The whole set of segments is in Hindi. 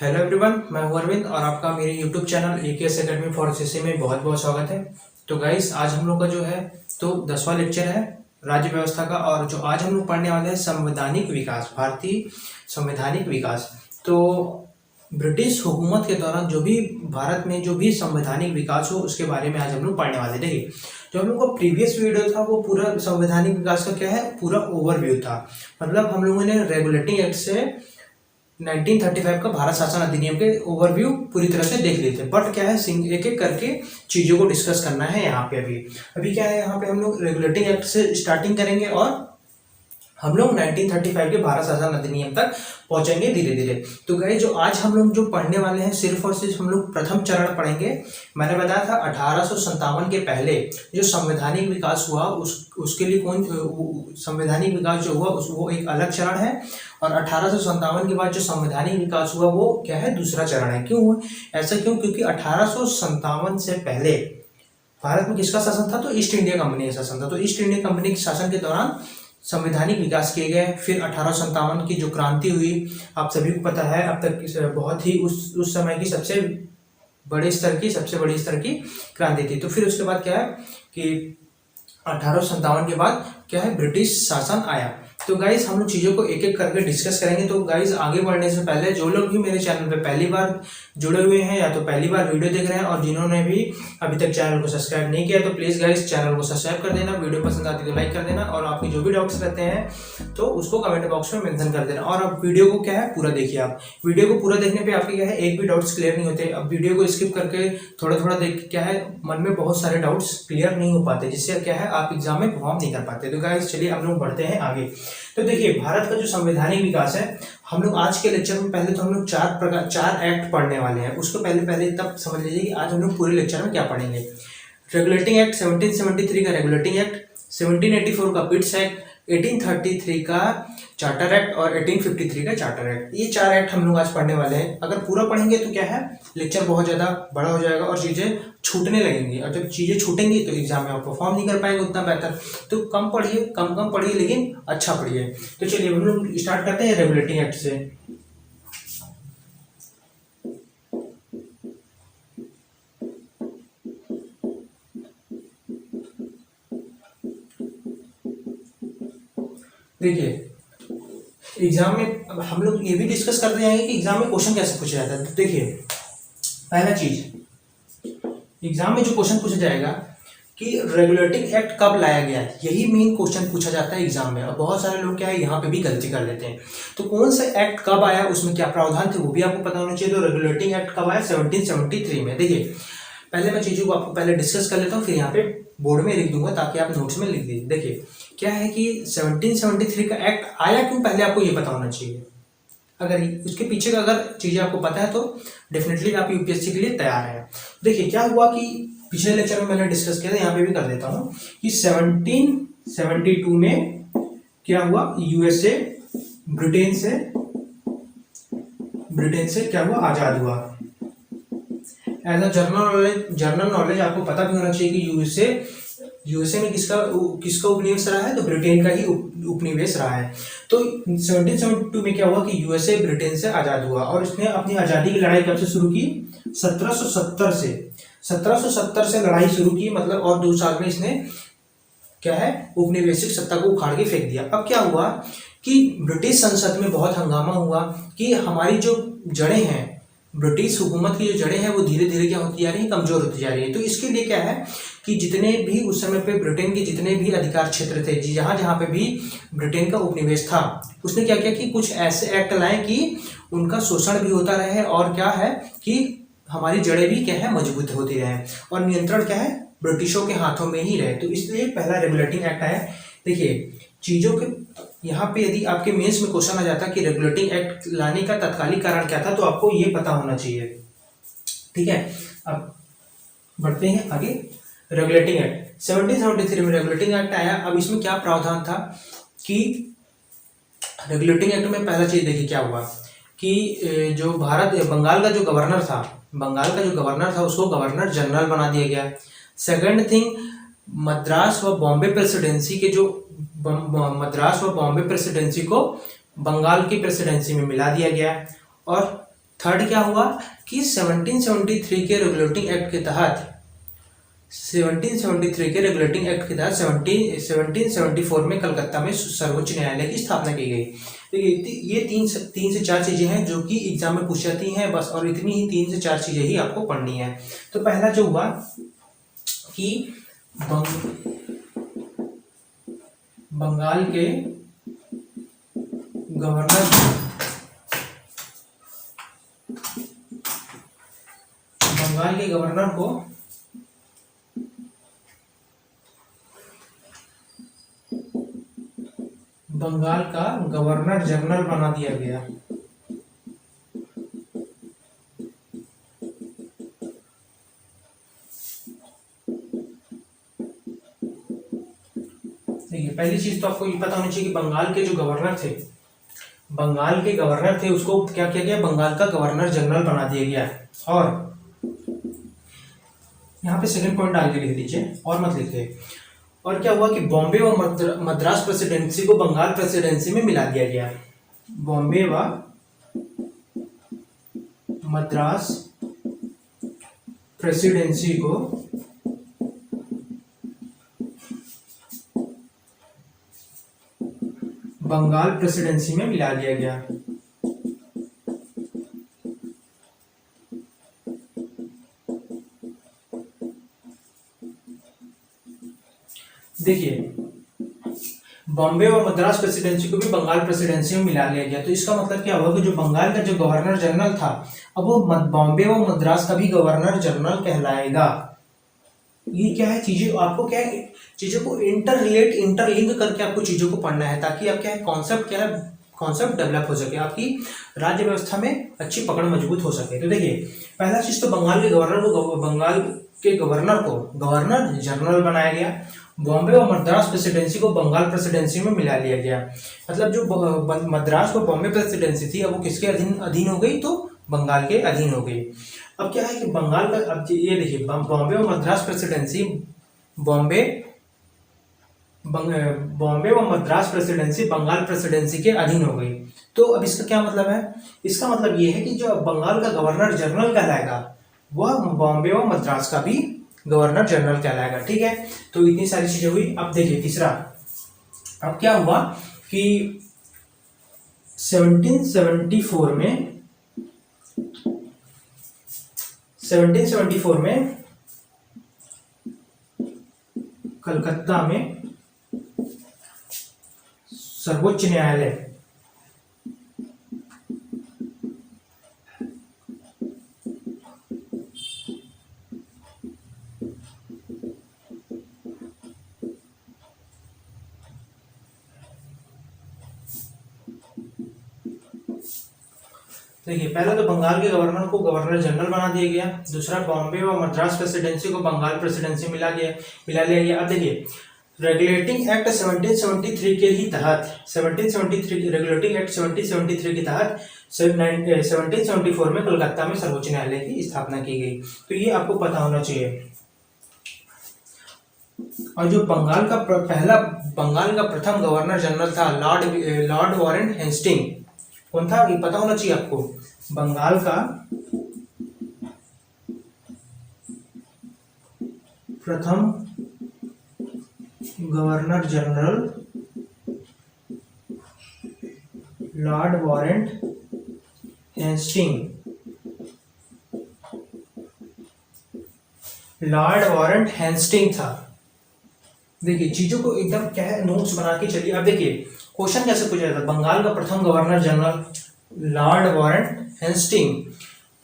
हेलो एवरीवन, मैं हूं अरविंद और आपका मेरे YouTube channel AKS academy for CC में बहुत बहुत स्वागत है। तो गाइस, आज हम लोग का जो है तो 10वां लेक्चर है राज्य व्यवस्था का। और जो आज हम लोग पढ़ने वाले हैं संवैधानिक विकास, भारतीय संवैधानिक विकास। तो ब्रिटिश हुकूमत के दौरान जो भी भारत में जो भी संवैधानिक विकास हो उसके बारे में आज हम लोग पढ़ने वाले। देखिए, जो हम लोग का प्रीवियस वीडियो था वो पूरा संवैधानिक विकास का क्या है, पूरा ओवरव्यू था। मतलब हम लोगों ने रेगुलेटिंग एक्ट से 1935 का भारत शासन अधिनियम के ओवरव्यू पूरी तरह से देख लेते हैं। बट क्या है, एक एक करके चीज़ों को डिस्कस करना है यहाँ पे। अभी क्या है, यहाँ पे हम लोग रेगुलेटिंग एक्ट से स्टार्टिंग करेंगे और हम लोग 1935 के भारत शासन अधिनियम तक पहुंचेंगे धीरे धीरे। तो गाइस, जो आज हम लोग जो पढ़ने वाले हैं सिर्फ और सिर्फ हम लोग प्रथम चरण पढ़ेंगे। मैंने बताया था 1857 के पहले जो संवैधानिक विकास हुआ उसके लिए संवैधानिक विकास जो हुआ वो एक अलग चरण है। और 1857 के बाद जो संवैधानिक विकास हुआ वो क्या है, दूसरा चरण है। क्यों ऐसा, क्योंकि 1857 से पहले भारत में किसका शासन था, तो ईस्ट इंडिया कंपनी का शासन था। तो ईस्ट इंडिया कंपनी के शासन के दौरान संवैधानिक विकास किए गए। फिर 1857 की जो क्रांति हुई, आप सभी को पता है, अब तक बहुत ही उस समय की सबसे बड़ी स्तर की क्रांति थी। तो फिर उसके बाद क्या है कि 1857 के बाद क्या है, ब्रिटिश शासन आया। तो गाइज, हम लोग चीज़ों को एक एक करके डिस्कस करेंगे। तो गाइज, आगे बढ़ने से पहले जो लोग भी मेरे चैनल पे पहली बार जुड़े हुए हैं या तो पहली बार वीडियो देख रहे हैं और जिन्होंने भी अभी तक चैनल को सब्सक्राइब नहीं किया तो प्लीज़ गाइज चैनल को सब्सक्राइब कर देना। वीडियो पसंद आती तो लाइक कर देना और आपकी जो भी डाउट्स रहते हैं तो उसको कमेंट बॉक्स में मेंशन कर देना। और अब वीडियो को क्या है, पूरा देखिए। आप वीडियो को पूरा देखने पर आपके क्या है, एक भी डाउट्स क्लियर नहीं होते। अब वीडियो को स्किप करके थोड़ा थोड़ा देख के क्या है, मन में बहुत सारे डाउट्स क्लियर नहीं हो पाते, जिससे क्या है आप एग्जाम में परफॉर्म नहीं कर पाते। तो गाइज चलिए हम लोग बढ़ते हैं आगे। तो देखिए, भारत का जो संवैधानिक विकास है, हम लोग आज के लेक्चर में पहले तो हम लोग चार एक्ट पढ़ने वाले हैं। उसको पहले तब समझ लीजिए कि आज हम लोग पूरे लेक्चर में क्या पढ़ेंगे। रेगुलेटिंग एक्ट 1773 का रेगुलेटिंग एक्ट, 1784 का पिट्स एक्ट, 1833 का चार्टर एक्ट और 1853 का चार्टर एक्ट। ये चार एक्ट हम लोग आज पढ़ने वाले हैं। अगर पूरा पढ़ेंगे तो क्या है, लेक्चर बहुत ज़्यादा बड़ा हो जाएगा और चीज़ें छूटने लगेंगी। और जब चीज़ें छूटेंगी तो एग्जाम में आप परफॉर्म नहीं कर पाएंगे उतना बेहतर। तो कम पढ़िए, कम पढ़िए, लेकिन अच्छा पढ़िए। तो चलिए हम लोग स्टार्ट करते हैं रेगुलेटिंग एक्ट से। देखिए, एग्जाम में अब हम लोग ये भी डिस्कस करते जाएंगे कि एग्जाम में क्वेश्चन कैसे पूछा जाता है। तो देखिए, पहला चीज, एग्जाम में जो क्वेश्चन पूछा जाएगा कि रेगुलेटिंग एक्ट कब लाया गया, यही मेन क्वेश्चन पूछा जाता है एग्जाम में। अब बहुत सारे लोग क्या है यहाँ पे भी गलती कर देते हैं। तो कौन सा एक्ट कब आया, उसमें क्या प्रावधान थे, वो भी आपको पता होना चाहिए। तो रेगुलेटिंग एक्ट कब आया, 1773 में। देखिए, पहले मैं चीज़ों को आपको पहले डिस्कस कर लेता हूँ, फिर यहाँ पे बोर्ड में लिख दूंगा ताकि आप नोट्स में लिख दीजिए। देखिए, क्या है कि 1773 का एक्ट आया क्यों, पहले आपको ये पता होना चाहिए। अगर उसके पीछे का अगर चीज़ें आपको पता है तो डेफिनेटली आप यूपीएससी के लिए तैयार हैं। देखिए, क्या हुआ कि पिछले लेक्चर में मैंने डिस्कस किया था, यहाँ पे भी कर देता हूँ कि 1772 में क्या हुआ, यूएसए ब्रिटेन से क्या हुआ, आज़ाद हुआ। एज अ जनरल नॉलेज आपको पता भी होना चाहिए कि यूएसए में किसका उपनिवेश रहा है, तो ब्रिटेन का ही उपनिवेश रहा है। तो 1772 में क्या हुआ कि यूएसए ब्रिटेन से आज़ाद हुआ और इसने अपनी आज़ादी की लड़ाई कब से शुरू की, 1770 से लड़ाई शुरू की। मतलब और 2 साल में इसने क्या है, उपनिवेशिक सत्ता को उखाड़ के फेंक दिया। अब क्या हुआ कि ब्रिटिश संसद में बहुत हंगामा हुआ कि हमारी जो जड़ें हैं, ब्रिटिश हुकूमत की जो जड़ें हैं वो धीरे धीरे क्या होती जा रही है, कमजोर होती जा रही है। तो इसके लिए क्या है कि जितने भी उस समय पे ब्रिटेन के जितने भी अधिकार क्षेत्र थे, जहाँ जहाँ पे भी ब्रिटेन का उपनिवेश था, उसने क्या किया कि कुछ ऐसे एक्ट लाए कि उनका शोषण भी होता रहे और क्या है कि हमारी जड़ें भी क्या है, मजबूत होती रहे और नियंत्रण क्या है, ब्रिटिशों के हाथों में ही रहे। तो इसलिए पहला रेगुलेटिंग एक्ट आया। देखिए, चीज़ों के यहाँ पे यदि आपके मेंस में क्वेश्चन आ जाता कि रेगुलेटिंग एक्ट लाने का तत्कालिक कारण क्या था, तो आपको ये पता होना चाहिए। ठीक है, अब बढ़ते हैं आगे। रेगुलेटिंग एक्ट 1773 में रेगुलेटिंग एक्ट आया। अब इसमें क्या प्रावधान था कि रेगुलेटिंग एक्ट में पहला चीज देखिए क्या हुआ कि जो बंगाल का जो गवर्नर था उसको गवर्नर जनरल बना दिया गया। सेकंड थिंग, मद्रास व बॉम्बे प्रेसिडेंसी को बंगाल की प्रेसिडेंसी में मिला दिया गया। और थर्ड क्या हुआ कि 1773 के रेगुलेटिंग एक्ट के तहत 1774 में कलकत्ता में सर्वोच्च न्यायालय की स्थापना की गई। देखिए ये तीन से चार चीजें हैं जो कि एग्जाम में पूछ जाती हैं बस, और इतनी ही 3 से 4 चीजें ही आपको पढ़नी है। तो पहला जो हुआ कि बंगाल के गवर्नर को बंगाल का गवर्नर जनरल बना दिया गया। देखिए पहली चीज तो आपको ये पता होनी चाहिए कि बंगाल के जो गवर्नर थे उसको क्या किया गया, बंगाल का गवर्नर जनरल बना दिया गया। और यहाँ पे सेकंड पॉइंट डाल के लिख दीजिए और मत लिखिए। और क्या हुआ कि बॉम्बे व मद्रास प्रेसिडेंसी को बंगाल प्रेसिडेंसी में मिला दिया गया। बॉम्बे व मद्रास प्रेसिडेंसी को बंगाल प्रेसिडेंसी में मिला दिया गया। देखिए बॉम्बे और मद्रास प्रेसिडेंसी को भी बंगाल प्रेसिडेंसी में मिला लिया गया। तो इसका मतलब क्या हुआ कि जो बंगाल का जो गवर्नर जनरल था अब वो बॉम्बे और मद्रास का भी गवर्नर जनरल कहलाएगा। ये क्या है, चीजें आपको क्या है, चीजों को इंटरलिंक करके आपको चीजों को पढ़ना है ताकि आप क्या है कॉन्सेप्ट डेवलप हो सके, आपकी राज्य व्यवस्था में अच्छी पकड़ मजबूत हो सके। तो देखिए पहला चीज तो बंगाल के गवर्नर को गवर्नर जनरल बनाया गया। बॉम्बे और मद्रास प्रेसिडेंसी को बंगाल प्रेसिडेंसी में मिला लिया गया। मतलब जो मद्रास को बॉम्बे प्रेसिडेंसी थी अब वो किसके अधीन हो गई, तो बंगाल के अधीन हो गई। अब क्या है कि बंगाल का, अब ये देखिए बॉम्बे और मद्रास प्रेसिडेंसी बॉम्बे व मद्रास प्रेसिडेंसी बंगाल प्रेसिडेंसी के अधीन हो गई। तो अब इसका क्या मतलब है, इसका मतलब ये है कि जो बंगाल का गवर्नर जनरल कहलाएगा वह बॉम्बे व मद्रास का भी गवर्नर जनरल कहलाएगा। ठीक है, तो इतनी सारी चीजें हुई। अब देखिए तीसरा, अब क्या हुआ कि 1774 में कलकत्ता में सर्वोच्च न्यायालय देखिए पहला तो बंगाल के गवर्नर को गवर्नर जनरल बना दिया गया। दूसरा बॉम्बे और मद्रास प्रेसिडेंसी को बंगाल प्रेसिडेंसी मिला लिया गया। अब देखिए रेगुलेटिंग एक्ट 1773 के ही तहत 1773 रेगुलेटिंग एक्ट 1773 के तहत 1774 में कलकत्ता में सर्वोच्च न्यायालय की स्थापना की गई। तो ये आपको पता होना चाहिए। और जो बंगाल का प्रथम गवर्नर जनरल था लॉर्ड वॉरेन हेस्टिंग, कौन था ये पता होना चाहिए आपको। बंगाल का प्रथम governor general lord Warren Hasting था। देखिए चीजों को एकदम क्या है नोट्स बना के चलिए। अब देखिए क्वेश्चन कैसे पूछा जाता है, बंगाल का प्रथम governor general lord Warren Hasting,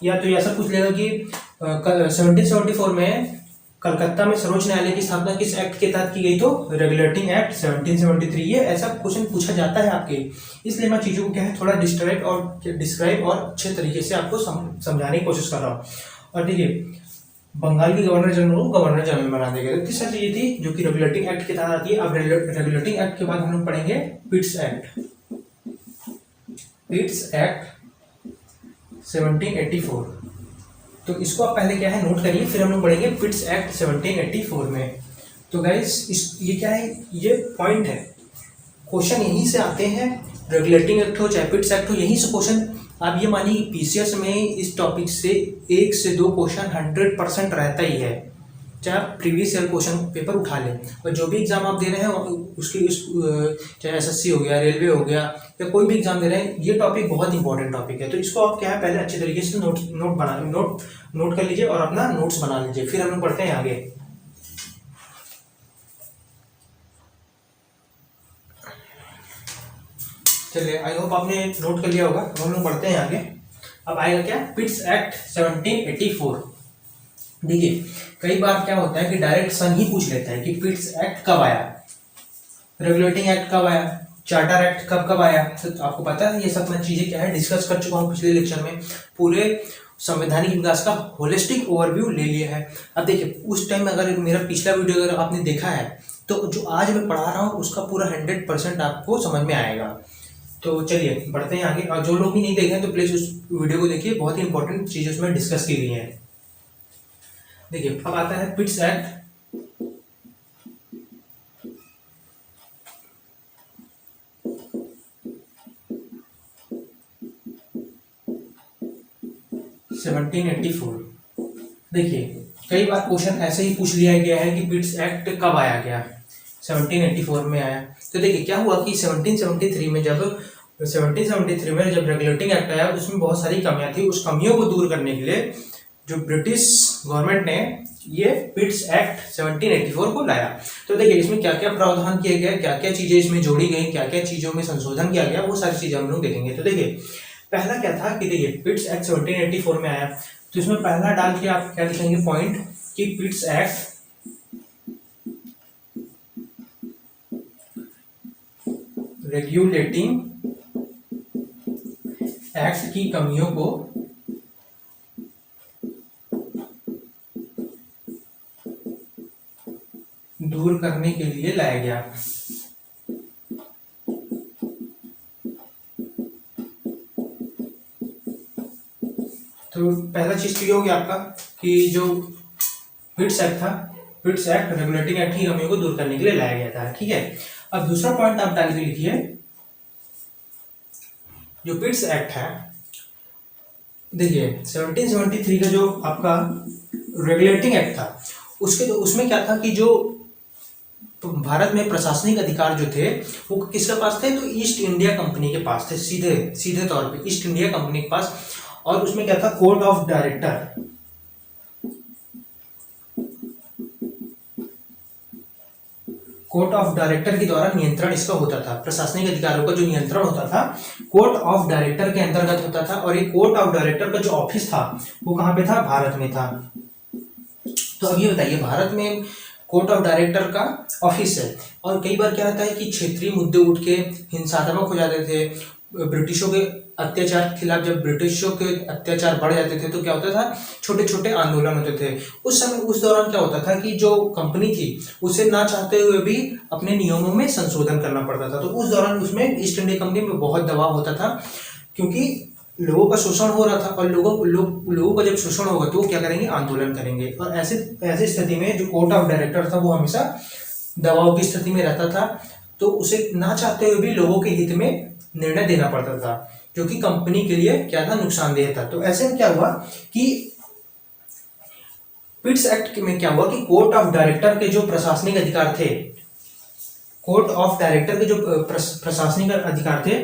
या तो ऐसा पूछ लेगा कि 1774 में कलकत्ता में सर्वोच्च न्यायालय की स्थापना किस एक्ट के तहत की गई, तो रेगुलेटिंग एक्ट 1773। ये ऐसा क्वेश्चन पूछा जाता है आपके, इसलिए मैं चीजों को क्या है थोड़ा डिस्क्राइब और अच्छे तरीके से आपको समझाने की कोशिश कर रहा हूँ। और देखिए बंगाल की गवर्नर जनरल को गवर्नर जनरल बना देगा। तो तीसरा चीज थी जो कि रेगुलेटिंग एक्ट के तहत आती है। अब रेगुलेटिंग एक्ट के बाद हम लोग पढ़ेंगे पिट्स एक्ट 1784। तो इसको आप पहले क्या है नोट करिए, फिर हम लोग पढ़ेंगे पिट्स एक्ट 1784 में। तो गाइस ये क्या है, ये पॉइंट है, क्वेश्चन यहीं से आते हैं। रेगुलेटिंग एक्ट हो चाहे पिट्स एक्ट हो, यहीं से क्वेश्चन आप ये मानिए पीसीएस में इस टॉपिक से 1 से 2 क्वेश्चन 100% रहता ही है, चाहे आप प्रीवियस ईयर क्वेश्चन पेपर उठा लें। और जो भी एग्जाम आप दे रहे हैं उसकी चाहे एसएससी हो गया, रेलवे हो गया, या कोई भी एग्जाम दे रहे हैं, ये टॉपिक बहुत इंपॉर्टेंट टॉपिक है। तो इसको आप क्या है पहले अच्छे तरीके से नोट कर लीजिए और अपना नोट्स बना लीजिए, फिर हम लोग पढ़ते हैं आगे। चलिए, आई होप आपने नोट कर लिया होगा। अब हम लोग पढ़ते हैं आगे। अब आएगा क्या, पिट्स एक्ट 1784। देखिए कई बार क्या होता है कि डायरेक्ट सन ही पूछ लेता है कि पिट्स एक्ट कब आया, रेगुलेटिंग एक्ट कब आया, चार्टर एक्ट कब कब आया। तो आपको पता है ये सब मैं चीजें क्या है डिस्कस कर चुका हूँ पिछले लेक्चर में, पूरे संवैधानिक विकास का होलिस्टिक ओवरव्यू ले लिया है। अब देखिए उस टाइम अगर मेरा पिछला वीडियो अगर आपने देखा है तो जो आज मैं पढ़ा रहा हूँ उसका पूरा 100% आपको समझ में आएगा। तो चलिए बढ़ते हैं आगे। और जो लोग भी नहीं देखे हैं तो प्लीज उस वीडियो को देखिए, बहुत ही इंपॉर्टेंट चीज उसमें डिस्कस की गई है। देखिए अब आता है पिट्स एक्ट 1784। देखिए कई बार क्वेश्चन ऐसे ही पूछ लिया गया है कि पिट्स एक्ट कब आया गया, 1784 में आया। तो देखिए क्या हुआ कि 1773 में जब रेगुलेटिंग एक्ट आया उसमें बहुत सारी कमियां थी। उस कमियों को दूर करने के लिए जो ब्रिटिश गवर्नमेंट ने ये पिट्स एक्ट 1784 को लाया। तो देखिए इसमें क्या क्या प्रावधान किए गए, क्या क्या चीजें इसमें जोड़ी गई, क्या क्या चीजों में संशोधन किया गया, वो सारी चीजें हम लोग देखेंगे। तो देखिए पहला क्या था कि देखिए पिट्स एक्ट 1784 में आया, तो इसमें पहला डाल के आप क्या लिखेंगे पॉइंट कि पिट्स एक्ट रेगुलेटिंग एक्ट की कमियों को दूर करने के लिए लाया गया। तो पहला चीज तो ये हो गया आपका कि जो पिट्स एक्ट था, पिट्स एक्ट रेगुलेटिंग एक्ट की कमियों को दूर करने के लिए लाया गया था। ठीक है, अब दूसरा पॉइंट आप डाल के लिखिए, जो पिट्स एक्ट है देखिए 1773 का जो आपका रेगुलेटिंग एक्ट था उसमें क्या था कि जो भारत में प्रशासनिक अधिकार जो थे वो किसके पास थे, तो ईस्ट इंडिया कंपनी के पास थे, सीधे सीधे तौर पे ईस्ट इंडिया कंपनी के पास। और उसमें क्या था, court of director, court of director के द्वारा नियंत्रण इसका होता था। प्रशासनिक अधिकारों का जो नियंत्रण होता था कोर्ट ऑफ डायरेक्टर के अंतर्गत होता था। और ये कोर्ट ऑफ डायरेक्टर का जो ऑफिस था वो कहाँ पे था, भारत में था। तो अब ये बताइए भारत में कोर्ट ऑफ डायरेक्टर का ऑफिस है, और कई बार क्या होता है कि क्षेत्रीय मुद्दे उठ के हिंसात्मक हो जाते थे, ब्रिटिशों के अत्याचार के खिलाफ जब ब्रिटिशों के अत्याचार बढ़ जाते थे तो क्या होता था, छोटे छोटे आंदोलन होते थे। उस समय उस दौरान क्या होता था कि जो कंपनी थी उसे ना चाहते हुए भी अपने नियमों में संशोधन करना पड़ता था। तो उस दौरान उसमें ईस्ट इंडिया कंपनी में बहुत दबाव होता था, क्योंकि लोगों का शोषण हो रहा था, और लोगों का जब शोषण होगा तो वो क्या करेंगे, आंदोलन करेंगे। और ऐसी स्थिति में जो कोर्ट ऑफ डायरेक्टर था वो हमेशा दबाव की स्थिति में रहता था, तो उसे ना चाहते हुए भी लोगों के हित में निर्णय देना पड़ता था, जो कि कंपनी के लिए क्या था, नुकसानदेह था। तो ऐसे में क्या हुआ कि पिट्स एक्ट में क्या हुआ कि कोर्ट ऑफ डायरेक्टर के जो प्रशासनिक अधिकार थे, कोर्ट ऑफ डायरेक्टर के जो प्रशासनिक अधिकार थे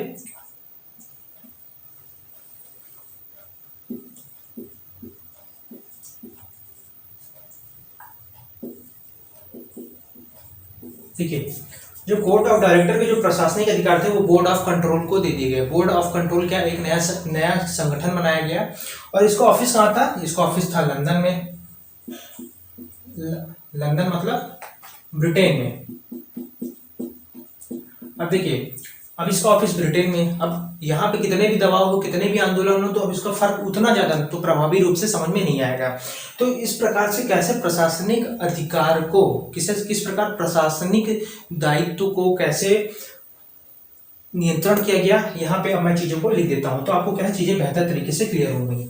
देखिए जो कोर्ट ऑफ डायरेक्टर के जो प्रशासनिक अधिकार थे वो बोर्ड ऑफ कंट्रोल को दे दिए गए। बोर्ड ऑफ कंट्रोल क्या, एक नया संगठन बनाया गया, और इसका ऑफिस कहाँ था, इसका ऑफिस था लंदन में। लंदन मतलब ब्रिटेन में। अब देखिए अब इसका ऑफिस ब्रिटेन में, अब यहाँ पे कितने भी दबाव हो, कितने भी आंदोलन हो, तो अब इसका फर्क उतना ज्यादा तो प्रभावी रूप से समझ में नहीं आएगा। तो इस प्रकार से कैसे प्रशासनिक अधिकार को किस प्रकार प्रशासनिक दायित्व को कैसे नियंत्रण किया गया, यहाँ पे अब मैं चीजों को लिख देता हूं, तो आपको क्या है चीजें बेहतर तरीके से क्लियर होंगी।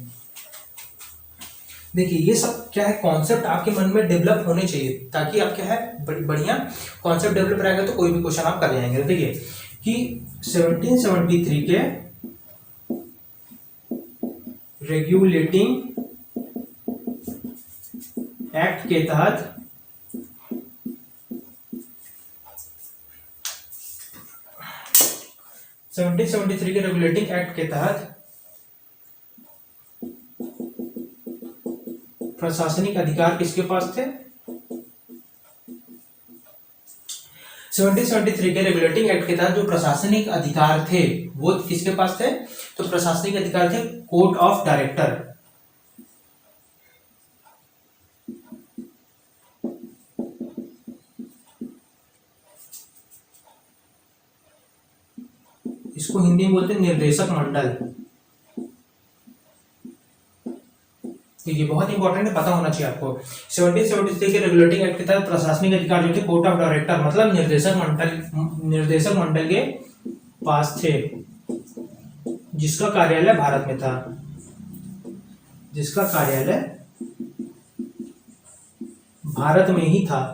देखिए ये सब क्या है, कॉन्सेप्ट आपके मन में डेवलप होने चाहिए, ताकि आप क्या है बढ़िया कॉन्सेप्ट डेवलप रहेगा तो कोई भी क्वेश्चन आप कर जाएंगे। देखिए कि 1773 के रेगुलेटिंग एक्ट के तहत 1773 के रेगुलेटिंग एक्ट के तहत प्रशासनिक अधिकार किसके पास थे? 1773 के रेगुलेटिंग एक्ट के तहत जो प्रशासनिक अधिकार थे वो किसके पास थे? तो प्रशासनिक अधिकार थे कोर्ट ऑफ डायरेक्टर। इसको हिंदी में बोलते हैं निर्देशक मंडल। देखिए बहुत इंपॉर्टेंट है, पता होना चाहिए आपको। 1773 के रेगुलेटिंग एक्ट के तहत प्रशासनिक अधिकार जो थे कोर्ट ऑफ डायरेक्टर मतलब निर्देशक मंडल के पास थे, जिसका कार्यालय भारत में था, जिसका कार्यालय भारत में ही था।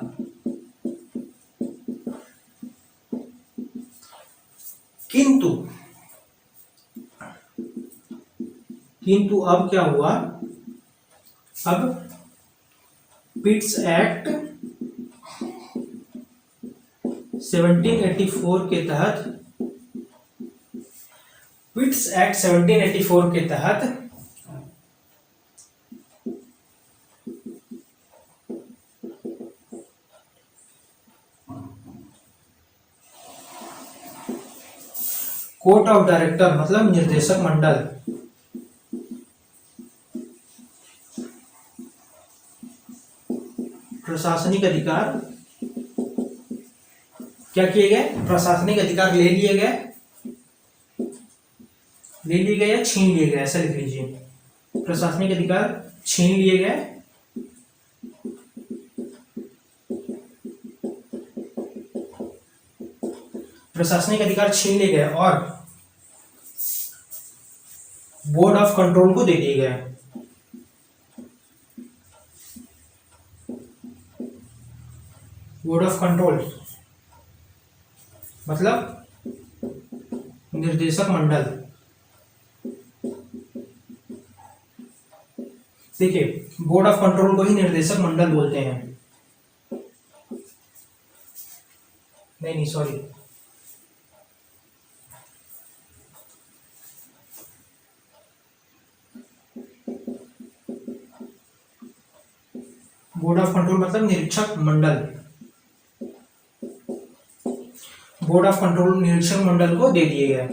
किंतु अब क्या हुआ? अब पिट्स एक्ट 1784 के तहत कोर्ट ऑफ डायरेक्टर मतलब निर्देशक मंडल प्रशासनिक अधिकार क्या किए गए? प्रशासनिक अधिकार ले लिए गए या छीन लिए गए, ऐसा लिख लीजिए। प्रशासनिक अधिकार छीन लिए गए और बोर्ड ऑफ कंट्रोल को दे दिए गए। बोर्ड ऑफ कंट्रोल मतलब निर्देशक मंडल। देखिए बोर्ड ऑफ कंट्रोल को ही निर्देशक मंडल बोलते हैं। नहीं सॉरी, बोर्ड ऑफ कंट्रोल मतलब निरीक्षक मंडल। बोर्ड ऑफ कंट्रोल निरीक्षक मंडल को दे दिए गए,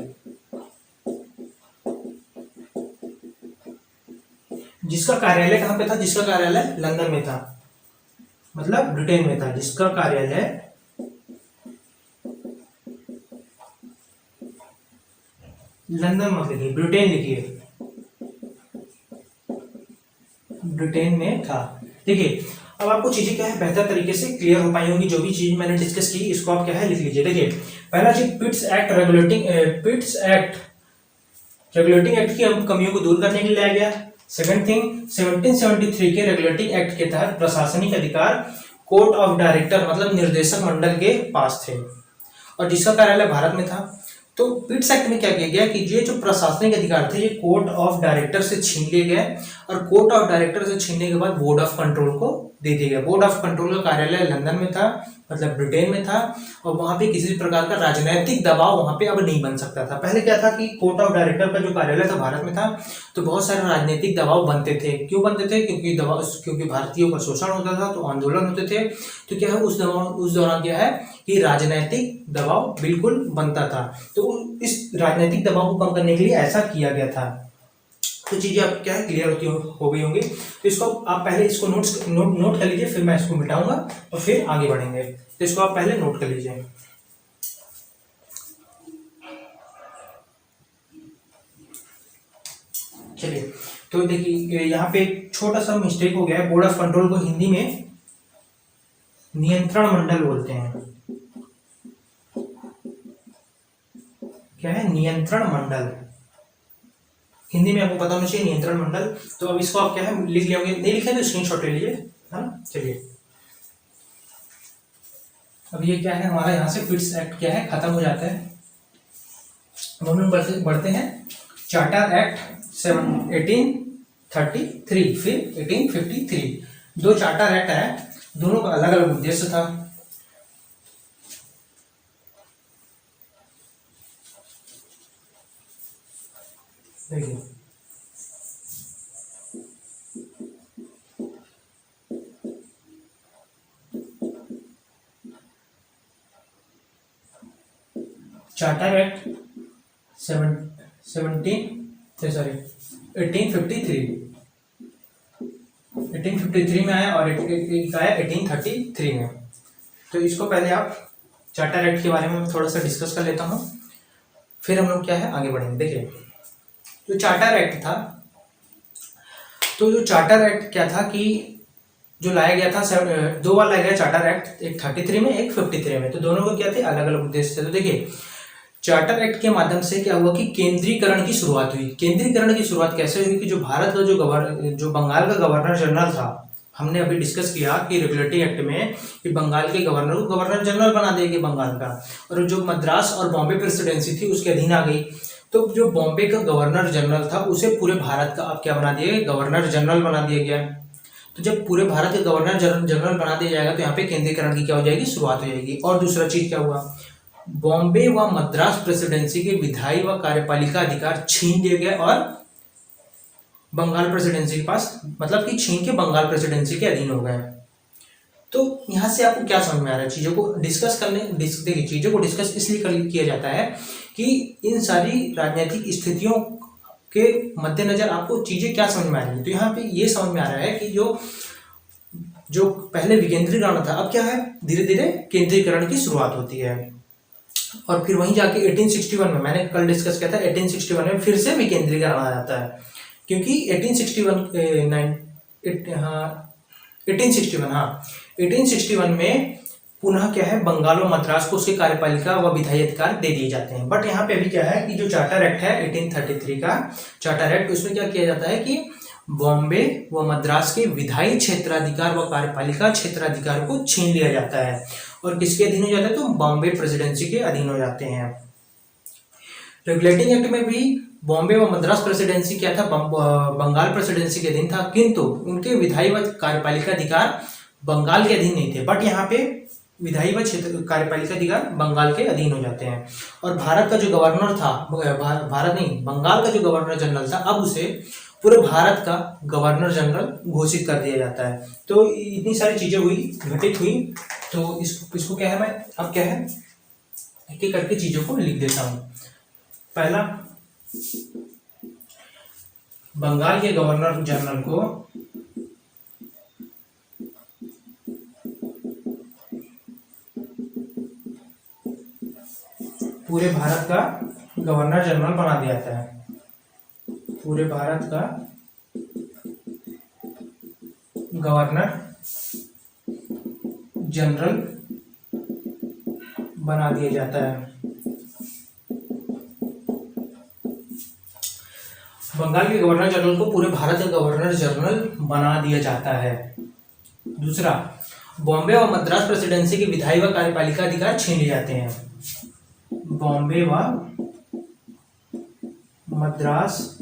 जिसका कार्यालय कहां पे था? जिसका कार्यालय लंदन में था, मतलब ब्रिटेन में था। जिसका कार्यालय लंदन मत लिखिए, ब्रिटेन लिखिए, ब्रिटेन में था। देखिए अब आपको चीजें क्या है बेहतर तरीके से क्लियर हो पाई होंगी। जो भी चीज मैंने डिस्कस की इसको आप क्या है लिख लीजिए। देखिए पहला चीज पिट्स एक्ट रेगुलेटिंग एक्ट की कमियों को दूर करने के लिए लाया गया। सेकंड थिंग 1773 के रेगुलेटिंग एक्ट के तहत प्रशासनिक अधिकार कोर्ट ऑफ डायरेक्टर मतलब निर्देशक मंडल के पास थे और जिसका कार्यालय भारत में था। तो पिट्स एक्ट में क्या किया गया कि ये जो प्रशासनिक अधिकार थे ये कोर्ट ऑफ डायरेक्टर से छीन लिए गए और कोर्ट ऑफ डायरेक्टर से छीनने के बाद बोर्ड ऑफ कंट्रोल को दे दिया गया। बोर्ड ऑफ कंट्रोल का कार्यालय लंदन में था मतलब ब्रिटेन में था और वहां पे किसी प्रकार का राजनीतिक दबाव वहां पे अब नहीं बन सकता था। पहले क्या था कि कोर्ट ऑफ डायरेक्टर का जो कार्यालय था भारत में था तो बहुत सारे राजनीतिक दबाव बनते थे। क्यों बनते थे? क्योंकि भारतीयों का शोषण होता था तो आंदोलन होते थे। तो क्या है उस दौरान क्या है कि राजनीतिक दबाव बिल्कुल बनता था। तो इस राजनीतिक दबाव को कम करने के लिए ऐसा किया गया था। तो चीजें आप क्या है क्लियर हो गई होंगी। तो इसको आप पहले इसको नोट कर लीजिए, फिर मैं इसको मिटाऊंगा और फिर आगे बढ़ेंगे। तो इसको आप पहले नोट कर लीजिए। चलिए तो देखिए यहाँ पे एक छोटा सा मिस्टेक हो गया है। बोर्ड ऑफ कंट्रोल को हिंदी में नियंत्रण मंडल बोलते हैं। क्या है? नियंत्रण मंडल। हिंदी में आपको पता होना चाहिए नियंत्रण मंडल। तो अब इसको आप क्या है लिख लियोगे, नहीं लिखे तो स्क्रीनशॉट ले लीजिए, है ना। चलिए अब ये क्या है हमारा यहाँ से पिट्स एक्ट क्या है खत्म हो जाता है। हम बढ़ते हैं चार्टर एक्ट 18 1833, फिर 1853। दो चार्टर एक्ट है, दोनों का अलग अलग उद्देश्य था। देखिए चार्टर एक्ट 1853 में आया और एक आया 1833 में। तो इसको पहले आप चार्टर एक्ट के बारे में थोड़ा सा डिस्कस कर लेता हूँ, फिर हम लोग क्या है आगे बढ़ेंगे। देखिए जो चार्टर एक्ट था, तो जो चार्टर एक्ट क्या था कि जो लाया गया था, दो बार लाया गया चार्टर एक्ट, एक 33 में, एक 53 में। तो दोनों को क्या थे, अलग अलग उद्देश्य थे। तो देखिए चार्टर एक्ट के माध्यम से क्या हुआ कि केंद्रीकरण की शुरुआत हुई। केंद्रीकरण की शुरुआत कैसे हुई कि जो भारत का जो बंगाल का गवर्नर जनरल था, हमने अभी डिस्कस किया कि रेगुलेटरी एक्ट में कि बंगाल के गवर्नर को गवर्नर जनरल बना दिया गया बंगाल का, और जो मद्रास और बॉम्बे प्रेसिडेंसी थी उसके अधीन आ गई। तो जो बॉम्बे का गवर्नर जनरल था उसे पूरे भारत का अब क्या बना दिया गया, गवर्नर जनरल बना दिया गया। तो जब पूरे भारत के गवर्नर जनरल बना दिया जाएगा तो यहाँ पे केंद्रीकरण की क्या हो जाएगी, शुरुआत हो जाएगी। और दूसरा चीज क्या हुआ, बॉम्बे व मद्रास प्रेसिडेंसी के विधायी व कार्यपालिका अधिकार छीन लिए गए और बंगाल प्रेसिडेंसी के पास, मतलब कि छीन के बंगाल प्रेसिडेंसी के अधीन हो गए। तो यहाँ से आपको क्या समझ में आ रहा है, चीजों को डिस्कस करने, देखिए चीजों को डिस्कस इसलिए किया जाता है कि इन सारी राजनीतिक स्थितियों के मद्देनजर आपको चीजें क्या समझ में आ रही है। तो यहाँ पे ये समझ में आ रहा है कि जो पहले विकेंद्रीकरण था, अब क्या है, धीरे धीरे केंद्रीकरण की शुरुआत होती है। और फिर वहीं जाके 1861 में, मैंने कल डिस्कस किया था, 1861 में फिर से विकेंद्रीकरण आ जाता है, क्योंकि 1861 में पुनः क्या है, बंगाल और मद्रास को उसके कार्यपालिका व विधायी अधिकार दे दिए जाते हैं। बट यहाँ पे अभी क्या है कि जो चार्टर एक्ट है 1833 का चार्टर एक्ट, उसमें क्या किया जाता है कि बॉम्बे व मद्रास के विधायी क्षेत्राधिकार व कार्यपालिका क्षेत्राधिकार को छीन लिया जाता है और किसके अधीन हो जाता है, तो बॉम्बे प्रेसिडेंसी के अधीन हो जाते हैं। रेगुलेटिंग एक्ट में भी बॉम्बे व मद्रास प्रेसिडेंसी क्या था, बंगाल प्रेसिडेंसी के अधीन था, किंतु उनके विधायी व कार्यपालिका अधिकार बंगाल के अधीन नहीं थे। बट यहाँ पे विधायी व क्षेत्र कार्यपालिका अधिकार बंगाल के अधीन हो जाते हैं। और भारत का जो गवर्नर था, भारत नहीं, बंगाल का जो गवर्नर जनरल था, अब उसे पूरे भारत का गवर्नर जनरल घोषित कर दिया जाता है। तो इतनी सारी चीजें घटित हुई। तो इसको क्या है, मैं अब क्या है एक एक करके चीजों को लिख देता हूं। पहला, बंगाल के गवर्नर जनरल को पूरे भारत का गवर्नर जनरल बना दिया जाता है, पूरे भारत का गवर्नर जनरल बना दिया जाता है। बंगाल के गवर्नर जनरल को पूरे भारत का गवर्नर जनरल बना दिया जाता है। दूसरा, बॉम्बे और मद्रास प्रेसिडेंसी के विधायी व कार्यपालिका अधिकार छीन लिए जाते हैं। बॉम्बे व मद्रास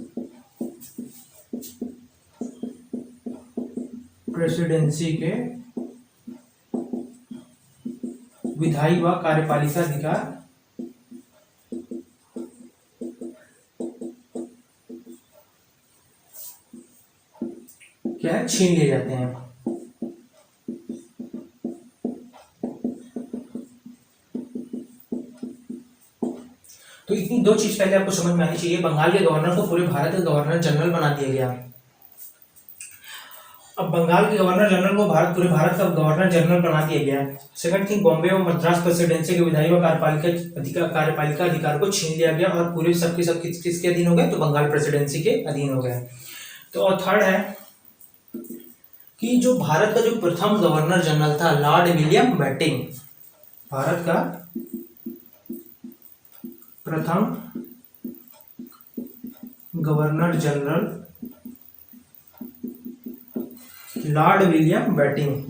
प्रेसिडेंसी के विधायी व कार्यपालिका अधिकार क्या है, छीन लिए जाते हैं। तो इतनी दो चीज पहले आपको समझ में आनी चाहिए। बंगाल के गवर्नर को पूरे भारत का गवर्नर जनरल बना दिया गया। अब बंगाल के गवर्नर जनरल को पूरे भारत का गवर्नर जनरल बना दिया गया। सेकंड थिंग, बॉम्बे और मद्रास प्रेसिडेंसी के विधायी व कार्यपालिका अधिकार को छीन लिया गया और पूरे सबके सब किसके अधीन हो गए, तो बंगाल प्रेसिडेंसी के अधीन हो गए। तो और थर्ड है कि जो भारत का जो प्रथम गवर्नर जनरल था, लॉर्ड विलियम बेंटिंक, भारत का प्रथम governor general Lord William Bentinck,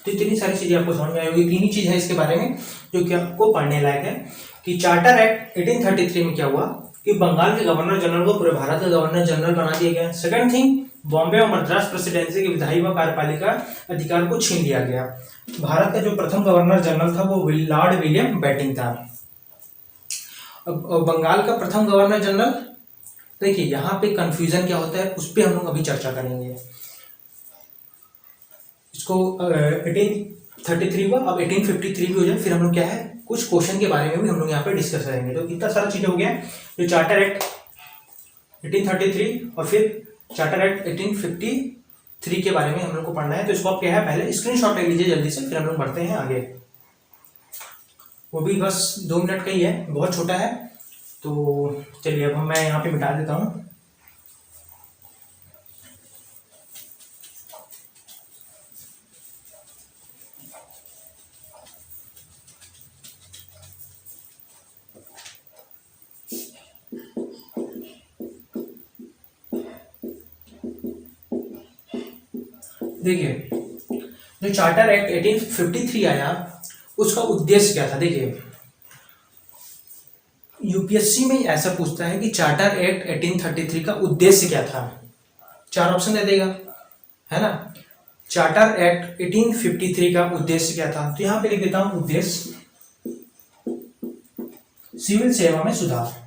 तो इतनी सारी चीजें आपको समझ में आई होगी। तीन ही चीज है इसके बारे में जो कि आपको पढ़ने लायक है कि चार्टर एक्ट 1833 में क्या हुआ कि बंगाल के गवर्नर जनरल को पूरे भारत का गवर्नर जनरल बना दिया गया। सेकंड थिंग, बॉम्बे और मद्रास प्रेसिडेंसी के विधायी व कार्यपालिका अधिकार को छीन लिया गया। भारत का जो प्रथम गवर्नर जनरल था वो लॉर्ड विलियम बेंटिंक था। अब बंगाल का प्रथम गवर्नर जनरल, देखिए यहाँ पे कंफ्यूजन क्या होता है उस पर हम लोग अभी चर्चा करेंगे। इसको 1833 हुआ, अब 1853 भी हो जाए, फिर हम लोग क्या है कुछ क्वेश्चन के बारे में भी हम लोग यहाँ पे डिस्कस करेंगे। तो इतना सारा चीजें हो गया, जो चार्टर एक्ट 1833 और फिर चार्टर एक्ट 1853 के बारे में हम लोग को पढ़ना है। तो इसको आप क्या है पहले स्क्रीनशॉट ले लीजिए जल्दी से, फिर हम लोग बढ़ते हैं आगे। वो भी बस 2 मिनट का ही है, बहुत छोटा है। तो चलिए अब मैं यहाँ पे मिटा देता हूँ। देखिए जो चार्टर एक्ट 1853 आया उसका उद्देश्य क्या था। देखिए यूपीएससी में ऐसा पूछता है कि चार्टर एक्ट 1833 का उद्देश्य क्या था। 4 ऑप्शन दे देगा, है ना। चार्टर एक्ट 1853 का उद्देश्य क्या था, तो यहां पे लिख देता हूं उद्देश्य सिविल सेवा में सुधार।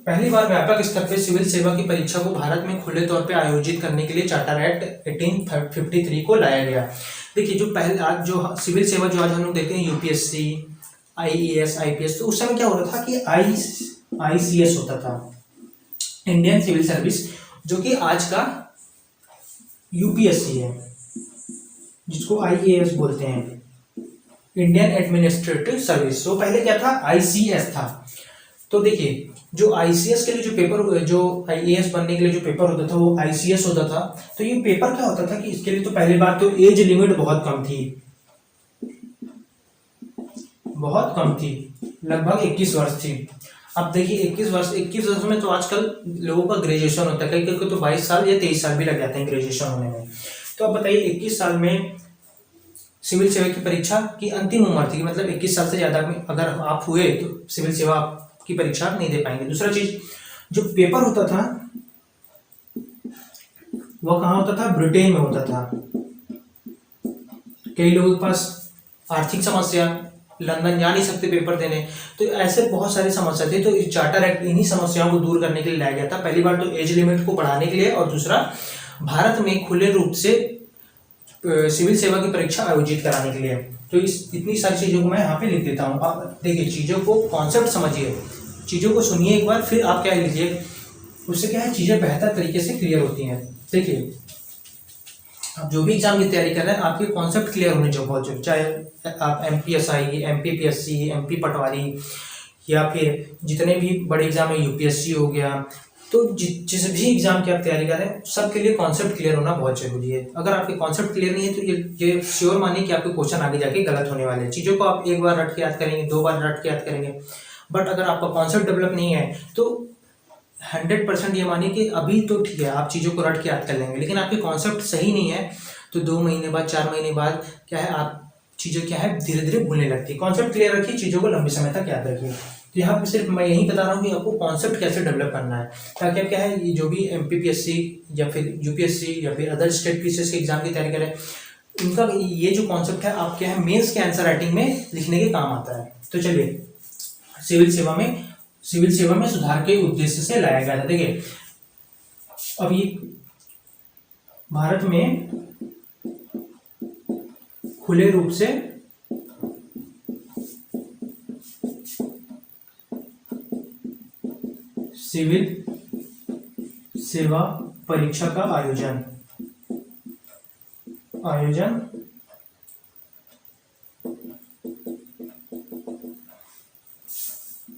पहली बार व्यापक स्तर पर सिविल सेवा की परीक्षा को भारत में खुले तौर पे आयोजित करने के लिए चार्टर एक्ट 1853 को लाया गया। देखिए जो पहले आज जो सिविल सेवा जो आज हम लोग देखते हैं यूपीएससी, आईएएस, आईपीएस, तो उस समय क्या होता था कि आईसीएस होता था, इंडियन सिविल सर्विस, जो कि आज का यूपीएससी है, जिसको आईएएस बोलते हैं, इंडियन एडमिनिस्ट्रेटिव सर्विस। तो पहले क्या था, आईसीएस था। तो देखिए जो आईसीएस के लिए जो पेपर, जो आईएएस बनने के लिए जो पेपर होता था वो आईसीएस होता था। तो ये पेपर क्या होता था कि इसके लिए तो पहली बात तो एज लिमिट बहुत कम थी, बहुत कम थी, लगभग 21 वर्ष थी। अब देखिए 21 वर्ष में तो आजकल लोगों का ग्रेजुएशन होता है, कई कई को तो 22 साल या 23 साल भी लग जाते हैं ग्रेजुएशन होने में। तो अब बताइए 21 साल में सिविल सेवा की परीक्षा की अंतिम उम्र थी, मतलब 21 साल से ज्यादा में अगर आप हुए तो सिविल सेवा की परीक्षा नहीं दे पाएंगे। दूसरा चीज, जो पेपर होता था वो कहाँ होता था, ब्रिटेन में होता था। कई लोगों के पास आर्थिक समस्या, लंदन जा नहीं सकते पेपर देने, तो ऐसे बहुत सारी समस्या थी। तो इस चार्टर एक्ट इन्हीं समस्याओं को दूर करने के लिए लाया गया था। पहली बार तो एज लिमिट को बढ़ाने के लिए, और दूसरा भारत में खुले रूप से सिविल सेवा की परीक्षा आयोजित कराने के लिए। तो इस इतनी सारी चीजों को मैं यहाँ पे लिख देता हूँ। आप देखिए चीजों को कॉन्सेप्ट समझिए, चीजों को सुनिए एक बार, फिर आप क्या लीजिए, उससे क्या है चीजें बेहतर तरीके से क्लियर होती हैं। देखिए आप जो भी एग्जाम की तैयारी कर रहे हैं आपके कॉन्सेप्ट क्लियर होने जो बहुत जरूरी, चाहे आप एमपीएसआई, एमपीपीएससी, एमपी पटवारी, या फिर जितने भी बड़े एग्जाम है, यूपीएससी हो गया, तो जिस भी एग्जाम की आप तैयारी कर रहे हैं सबके लिए कॉन्सेप्ट क्लियर होना बहुत जरूरी है। अगर आपके कॉन्सेप्ट क्लियर नहीं है तो ये श्योर मानिए कि आपके क्वेश्चन आगे जाके गलत होने वाले हैं। चीज़ों को आप एक बार रट के याद करेंगे, 2 बार रट के याद करेंगे, बट अगर आपका कॉन्सेप्ट डेवलप नहीं है तो 100% ये मानिए कि अभी तो ठीक है आप चीज़ों को रट के याद कर लेंगे, लेकिन आपके कॉन्सेप्ट सही नहीं है तो 2 महीने बाद, 4 महीने बाद क्या है, आप चीज़ें क्या है धीरे धीरे भूलने लगती है। कॉन्सेप्ट क्लियर रखिए, चीज़ों को लंबे समय तक याद रखिए। तो यहाँ पे सिर्फ मैं यही बता रहा हूँ कि आपको कॉन्सेप्ट कैसे डेवलप करना है, ताकि आप क्या है ये जो भी एमपीपीएससी या फिर यूपीएससी या फिर अदर स्टेट पीसीएस के एग्जाम की तैयारी करें, उनका ये जो कॉन्सेप्ट है आप क्या है मेंस के आंसर राइटिंग में लिखने के काम आता है। तो चलिए सिविल सेवा में सुधार के उद्देश्य से लाया गया था। देखिए अब ये भारत में खुले रूप से सिविल सेवा परीक्षा का आयोजन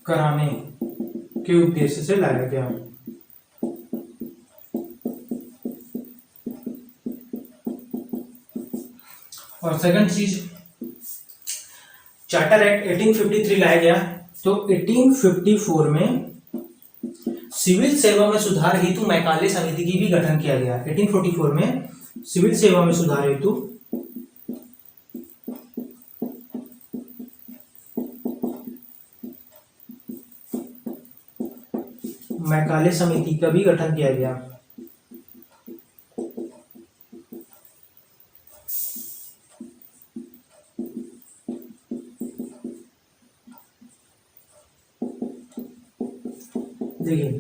कराने के उद्देश्य से लाया गया। और सेकंड चीज, चार्टर एक्ट 1853 लाया गया, तो 1854 में सिविल सेवा में सुधार हेतु मैकाले समिति की भी गठन किया गया। 1844 में सिविल सेवा में सुधार हेतु मैकाले समिति का भी गठन किया गया। देखिए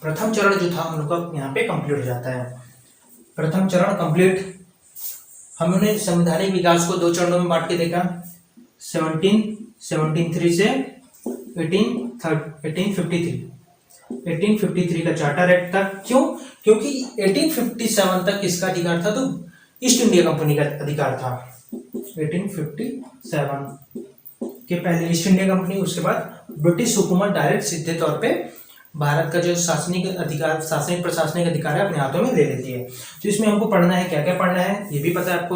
प्रथम चरण जो था हम लोग का यहाँ पे कंप्लीट हो जाता है। प्रथम चरण कंप्लीट। हमने संवैधानिक विकास को 2 चरणों में बांट के देखा। 1773 से 1853 का चार्टर एक्ट था। क्यों? क्योंकि 1857 तक किसका अधिकार था? तो ईस्ट इंडिया कंपनी का अधिकार था। 1857 के पहले ईस्ट इंडिया कंपनी, उसके बाद ब्रिटिश हुकूमत डायरेक्ट सीधे तौर पे भारत का जो शासनिक अधिकार, शासनिक प्रशासनिक अधिकार है अपने हाथों में ले लेती है। तो इसमें हमको पढ़ना है, क्या क्या पढ़ना है ये भी पता है आपको।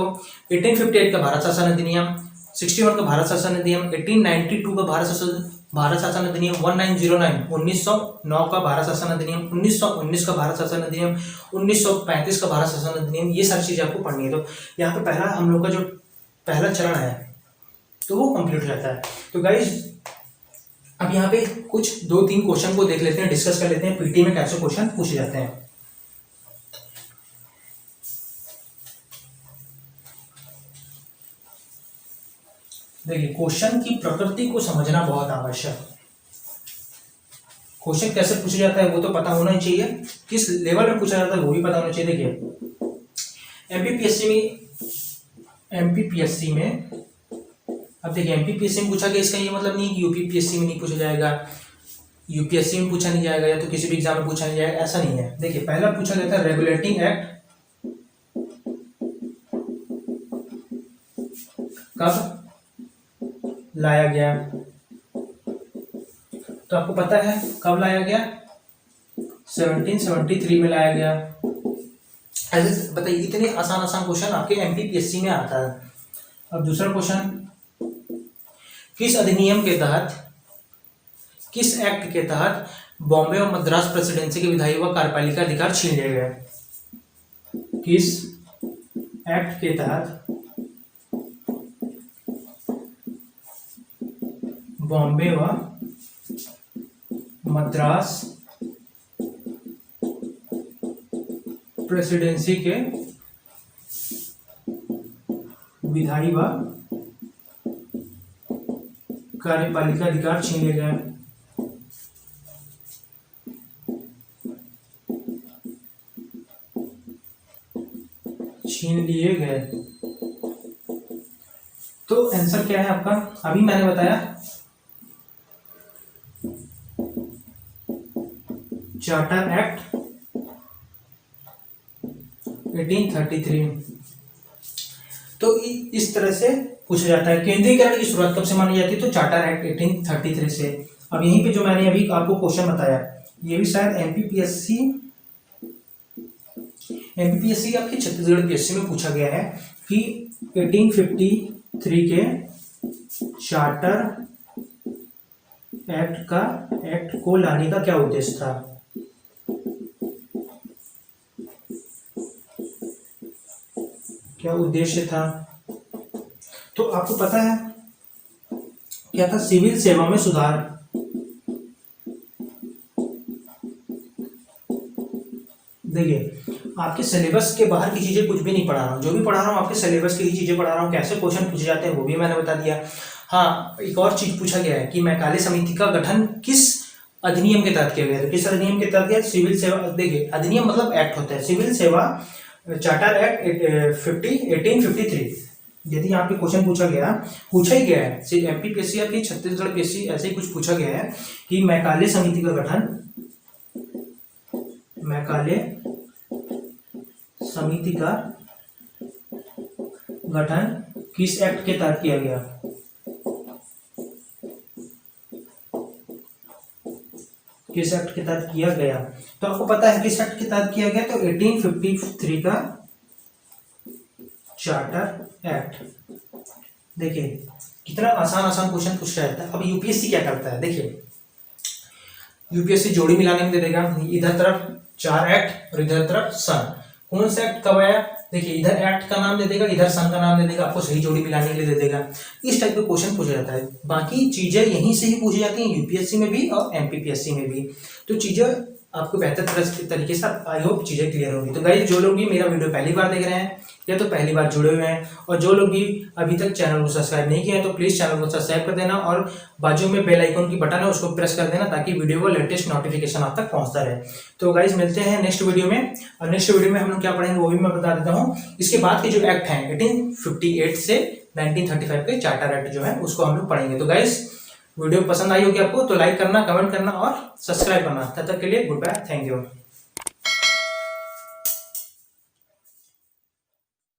1858 का भारत शासन अधिनियम, 61 का भारत शासन अधिनियम, 1892 का भारत शासन अधिनियम, 1909 का भारत शासन अधिनियम, 1919 का भारत शासन अधिनियम, 1935 का भारत शासन अधिनियम, ये सारी चीजें आपको पढ़नी है। तो यहाँ पे पहला हम लोग का जो पहला चरण है तो वो कंप्लीट हो जाता है। तो गाइज अब यहाँ पे कुछ 2-3 क्वेश्चन को देख लेते हैं, डिस्कस कर लेते हैं पीटी में कैसे क्वेश्चन पूछे जाते हैं। देखिए क्वेश्चन की प्रकृति को समझना बहुत आवश्यक। क्वेश्चन कैसे पूछा जाता है वो तो पता होना ही चाहिए, किस लेवल में पूछा जाता है वो भी पता होना चाहिए। देखिए एमपीपीएससी में अब देखिए एमपीपीएससी में पूछा गया, इसका ये मतलब नहीं कि यूपीपीएससी में नहीं पूछा जाएगा, यूपीएससी में पूछा नहीं जाएगा या तो किसी भी एग्जाम में पूछा नहीं जाएगा, ऐसा नहीं है। देखिए पहला पूछा गया था रेगुलेटिंग एक्ट कब लाया गया? तो आपको पता है कब लाया गया? 1773 में लाया गया। ऐसे बताइए, इतने आसान क्वेश्चन आपके एमपीपीएससी में आता है। अब दूसरा क्वेश्चन, किस अधिनियम के तहत, किस एक्ट के तहत बॉम्बे और मद्रास प्रेसिडेंसी के विधायी व कार्यपालिका अधिकार छीन लिए गए? किस एक्ट के तहत बॉम्बे व मद्रास प्रेसिडेंसी के विधायी व कार्यपालिका अधिकार छीन लिए गए? छीन लिए गए। तो आंसर क्या है आपका? अभी मैंने बताया चार्टर एक्ट 1833। तो इस तरह से पूछा जाता है। केंद्रीकरण की शुरुआत कब से मानी जाती है? तो चार्टर एक्ट 1833 से। अब यहीं पे जो मैंने अभी आपको क्वेश्चन बताया ये भी शायद एमपीपीएससी आपके छत्तीसगढ़ पीएससी में पूछा गया है कि 1853 के चार्टर एक्ट को लाने का क्या उद्देश्य था? क्या उद्देश्य था? तो आपको पता है क्या था? सिविल सेवा में सुधार। देखिए आपके सिलेबस के बाहर की चीजें कुछ भी नहीं पढ़ा रहा हूँ, जो भी पढ़ा रहा हूँ आपके सिलेबस की ही चीजें पढ़ा रहा हूँ। कैसे क्वेश्चन पूछे जाते हैं वो भी मैंने बता दिया। हाँ, एक और चीज पूछा गया है कि मैकाले समिति का गठन किस अधिनियम के तहत किया गया? तो किस अधिनियम के तहत किया? सिविल सेवा। देखिए अधिनियम मतलब एक्ट होता है, सिविल सेवा चार्टर एक्ट 1853। यदि यहाँ पे क्वेश्चन पूछा ही गया है, सिर्फ एमपीपीएससी या फिर छत्तीसगढ़ पीएससी ऐसे ही कुछ पूछा गया है कि मैकाले समिति का गठन, मैकाले समिति का गठन किस एक्ट के तहत किया गया? किस एक्ट के तहत किया गया? तो आपको पता है किस एक्ट के तहत किया गया? तो 1853 का चार्टर एक्ट। देखिए कितना आसान क्वेश्चन पूछा जाता है। अब यूपीएससी क्या करता है? देखिए यूपीएससी जोड़ी मिलाने में दे देगा, इधर तरफ 4 एक्ट और इधर तरफ सन। कौन सा एक्ट कब आया, देखिए इधर एक्ट का नाम दे देगा, इधर सन का नाम दे देगा, आपको सही जोड़ी मिलाने के लिए दे देगा। इस टाइप का क्वेश्चन पूछा जाता है। बाकी चीजें यहीं से ही पूछी जाती हैं, यूपीएससी में भी और एमपीपीएससी में भी। तो चीजें आपको बेहतर तरीके से आई होप चीजें क्लियर होंगी। तो गाइस, जो लोग भी मेरा वीडियो पहली बार देख रहे हैं या तो पहली बार जुड़े हुए हैं, और जो लोग भी अभी तक चैनल को सब्सक्राइब नहीं किए हैं, तो प्लीज चैनल को सब्सक्राइब कर देना और बाजू में बेल आइकन की बटन है उसको प्रेस कर देना, ताकि वीडियो को लेटेस्ट नोटिफिकेशन आप तक पहुंचता रहे। तो गाइज मिलते हैं नेक्स्ट वीडियो में, और नेक्स्ट वीडियो में हम लोग क्या पढ़ेंगे वो भी मैं बता देता हूँ। इसके बाद के जो एक्ट हैं 1858 से 1935 के चार्टर एक्ट जो है उसको हम लोग पढ़ेंगे। तो गाइज वीडियो पसंद आई होगी आपको तो लाइक करना, कमेंट करना और सब्सक्राइब करना। तब तक के लिए गुड बाय, थैंक यू।